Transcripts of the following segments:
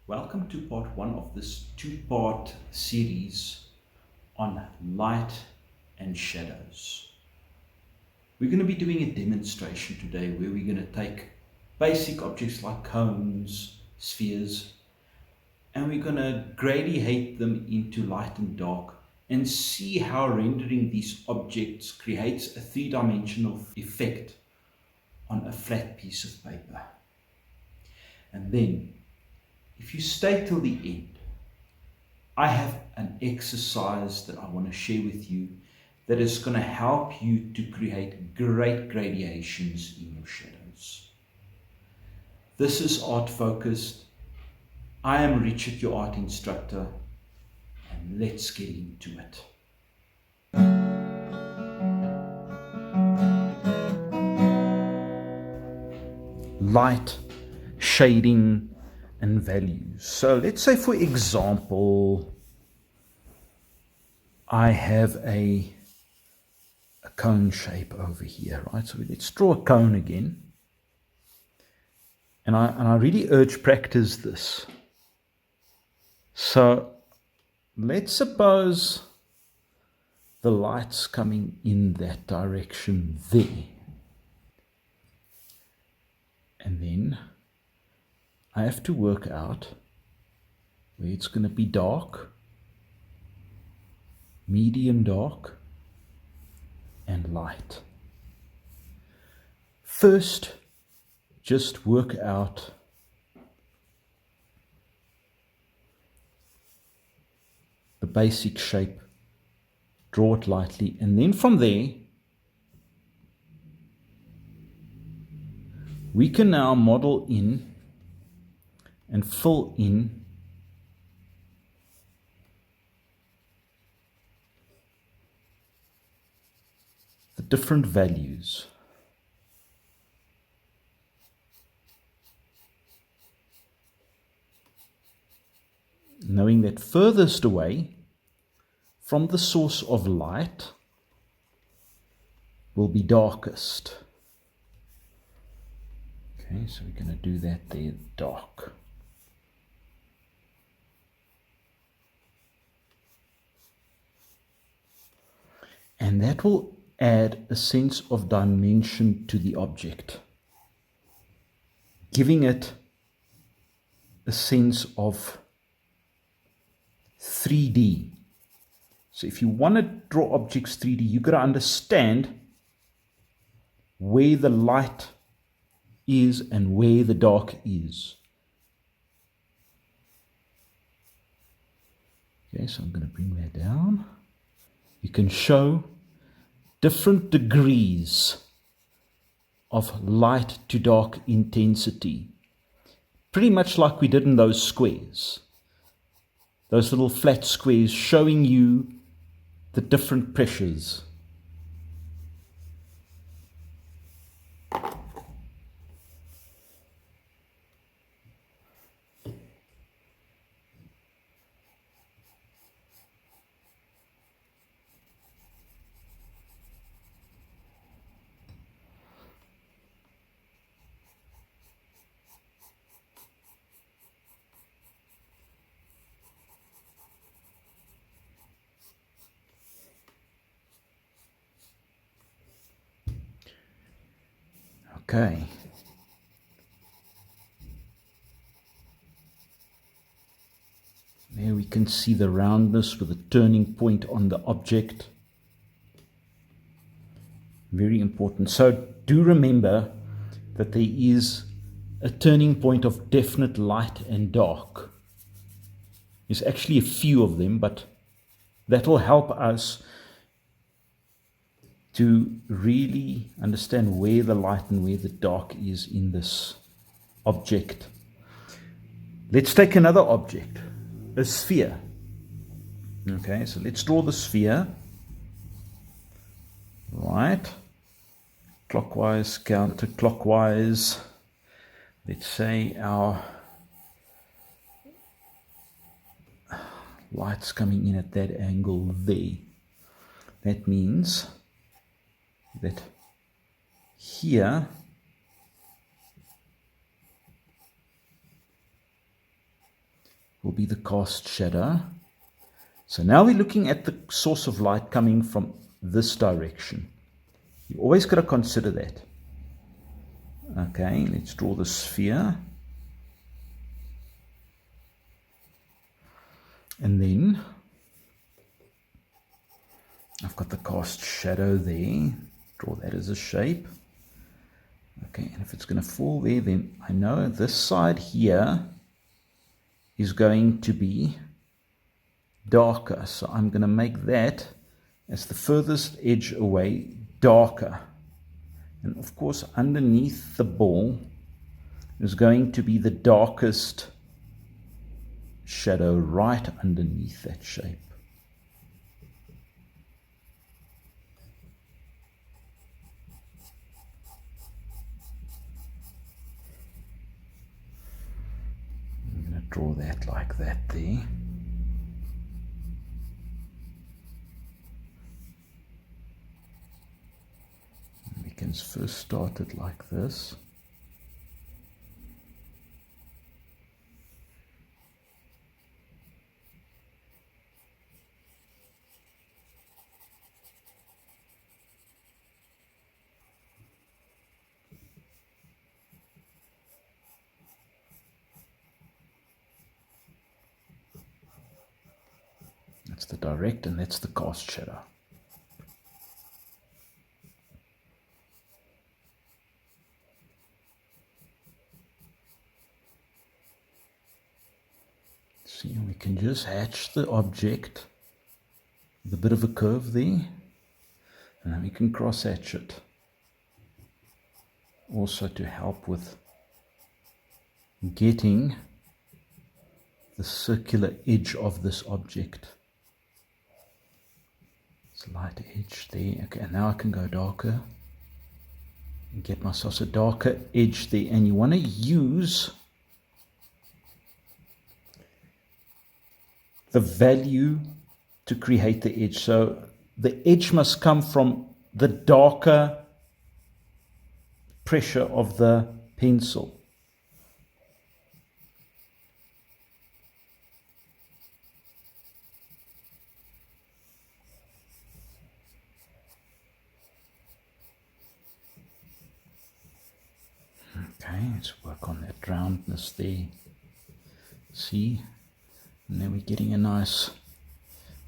Welcome to part one of this two-part series on light and shadows. We're going to be doing a demonstration today where we're going to take basic objects like cones, spheres, and we're going to gradiate them into light and dark and see how rendering these objects creates a three-dimensional effect on a flat piece of paper. And then, if you stay till the end, I have an exercise that I want to share with you that is going to help you to create great gradations in your shadows. This is Art Focused. I am Richard, your art instructor, and let's get into it. Light, shading, and values. So let's say, for example, I have a cone shape over here, right? So let's draw a cone again. And I really urge practice this. So let's suppose the light's coming in that direction there. And then I have to work out where it's going to be dark, medium dark, and light. First, just work out the basic shape, draw it lightly, and then from there, we can now model in and fill in the different values. Knowing that furthest away from the source of light will be darkest. Okay, so we're going to do that there, dark. And that will add a sense of dimension to the object, giving it a sense of 3D. So if you want to draw objects 3D, you've got to understand where the light is and where the dark is. Okay, so I'm going to bring that down. You can show different degrees of light to dark intensity, pretty much like we did in those squares, those little flat squares showing you the different pressures. Okay. There we can see the roundness with a turning point on the object. Very important. So do remember that there is a turning point of definite light and dark. There's actually a few of them, but that will help us to really understand where the light and where the dark is in this object. Let's take another object, a sphere. Okay, so let's draw the sphere. Right, clockwise, counterclockwise. Let's say our light's coming in at that angle there. That means that here will be the cast shadow. So now we're looking at the source of light coming from this direction. You always got to consider that. Okay, let's draw the sphere. And then I've got the cast shadow there. Draw that as a shape. Okay, and if it's going to fall there, then I know this side here is going to be darker. So I'm going to make that as the furthest edge away darker. And of course, underneath the ball is going to be the darkest shadow right underneath that shape. I'm going to draw that like that there. We can first start it like this. That's the direct and that's the cast shadow. See, we can just hatch the object with a bit of a curve there, and then we can cross hatch it. Also to help with getting the circular edge of this object. It's a light edge there. Okay, and now I can go darker and get myself a darker edge there. And you want to use the value to create the edge. So the edge must come from the darker pressure of the pencil. Okay, let's work on that roundness there. See? And then we're getting a nice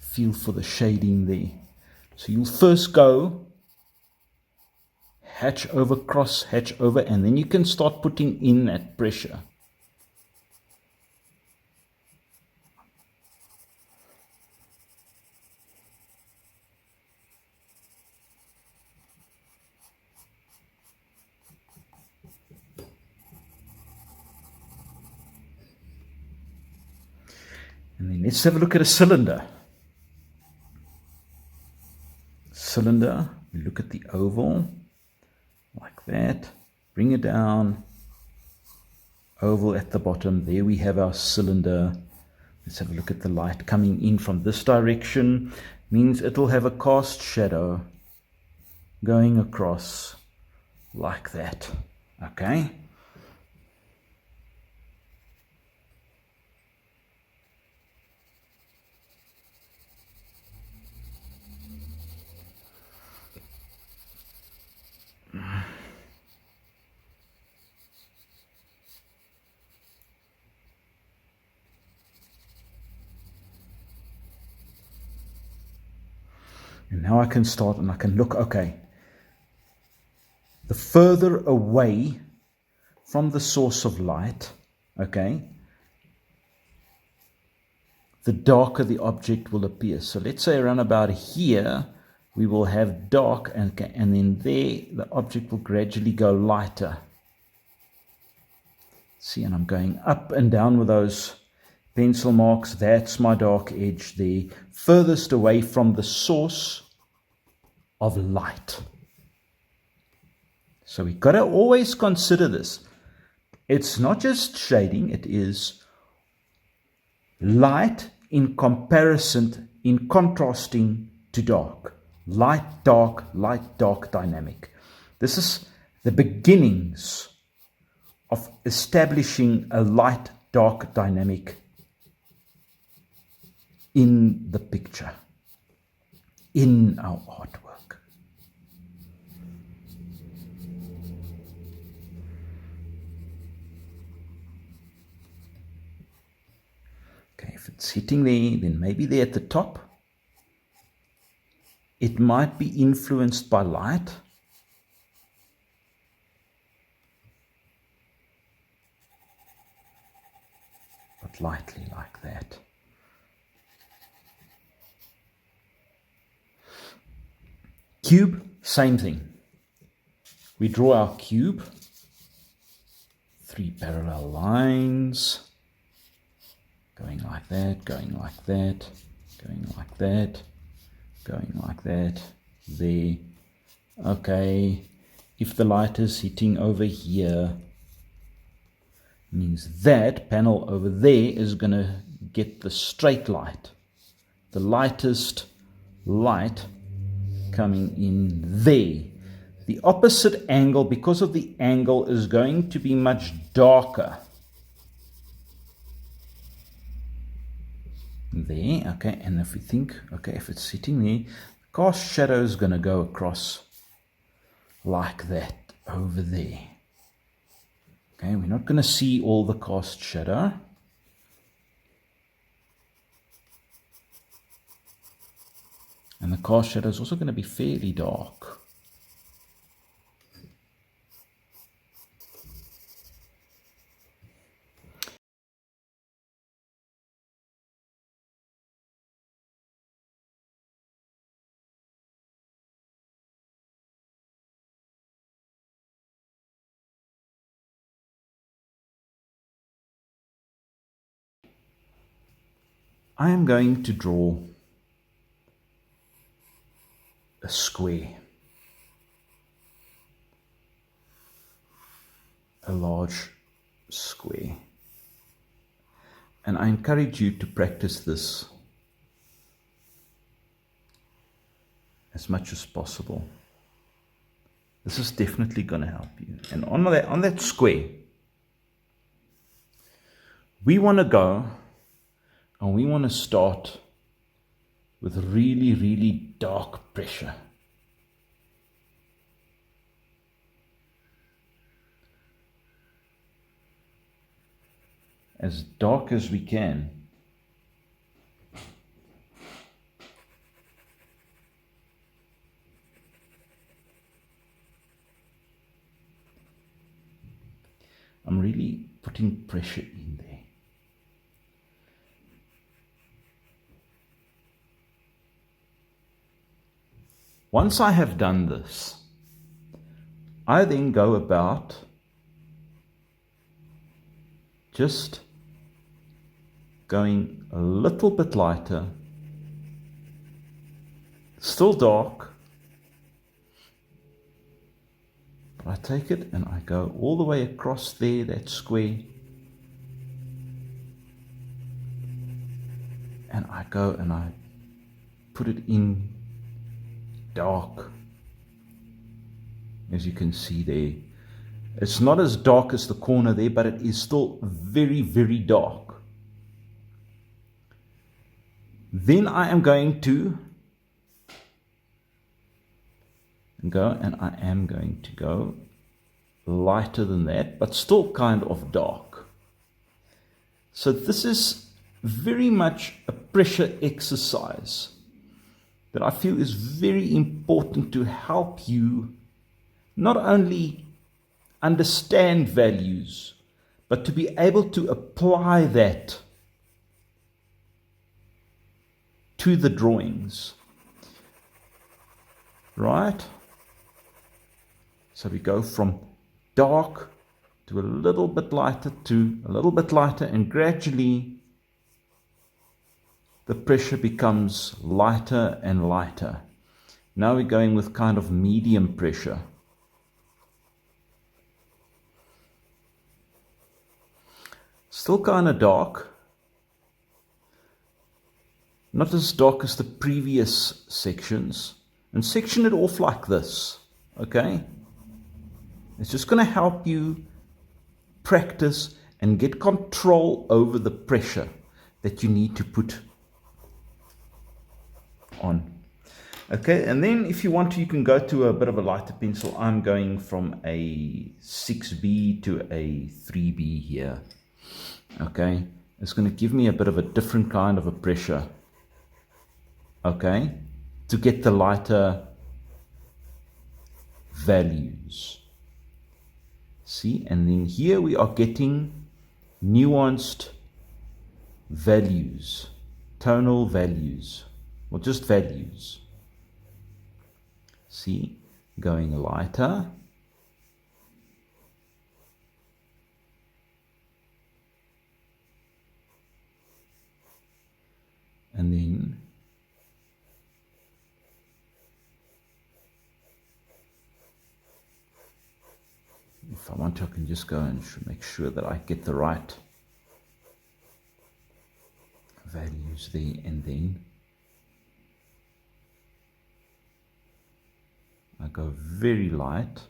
feel for the shading there. So you'll first go hatch over, cross hatch over, and then you can start putting in that pressure. And then let's have a look at a cylinder. Cylinder, we look at the oval, like that. Bring it down. Oval at the bottom. There we have our cylinder. Let's have a look at the light coming in from this direction. Means it'll have a cast shadow going across like that. Okay? And now I can start and I can look, okay, the further away from the source of light, okay, the darker the object will appear. So let's say around about here, we will have dark, and then there, the object will gradually go lighter. See, and I'm going up and down with those pencil marks. That's my dark edge there, furthest away from the source of light. So we've got to always consider this. It's not just shading, it is light in comparison, in contrasting to dark. Light, dark dynamic. This is the beginnings of establishing a light, dark dynamic in the picture, in our artwork. Okay, if it's hitting there, then maybe there at the top. It might be influenced by light. But lightly like that. Cube, same thing. We draw our cube, 3 parallel lines, going like that, going like that, going like that, going like that, there. Okay, if the light is hitting over here, means that panel over there is going to get the straight light, the lightest light coming in there. The opposite angle, because of the angle, is going to be much darker. There, okay, and if we think, okay, if it's sitting there, the cast shadow is going to go across like that over there. Okay, we're not going to see all the cast shadow. And the cast shadow is also going to be fairly dark. I am going to draw a square, a large square, and I encourage you to practice this as much as possible. This is definitely going to help you. And on that square, we want to go and we want to start with really, really dark pressure. As dark as we can. I'm really putting pressure in there. Once I have done this, I then go about just going a little bit lighter, still dark, but I take it and I go all the way across there, that square, and I go and I put it in dark, as you can see there. It's not as dark as the corner there, but it is still very, very dark. Then I am going to go, and I am going to go lighter than that, but still kind of dark. So this is very much a pressure exercise that I feel is very important to help you not only understand values, but to be able to apply that to the drawings. Right? So we go from dark to a little bit lighter to a little bit lighter, and gradually the pressure becomes lighter and lighter. Now we're going with kind of medium pressure. Still kind of dark. Not as dark as the previous sections. And section it off like this. Okay? It's just going to help you practice and get control over the pressure that you need to put on. Okay, and then if you want to, you can go to a bit of a lighter pencil. I'm going from a 6B to a 3B here. Okay, it's going to give me a bit of a different kind of a pressure. Okay, to get the lighter values. See, and then here we are getting nuanced values, tonal values, or just values. See, going lighter. And then if I want to, I can just go and make sure that I get the right values there, and then I go very light.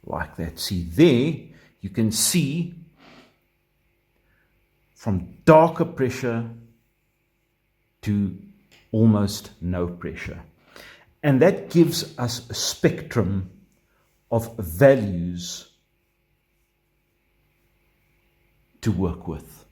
Like that. See, there you can see from darker pressure to almost no pressure. And that gives us a spectrum of values to work with.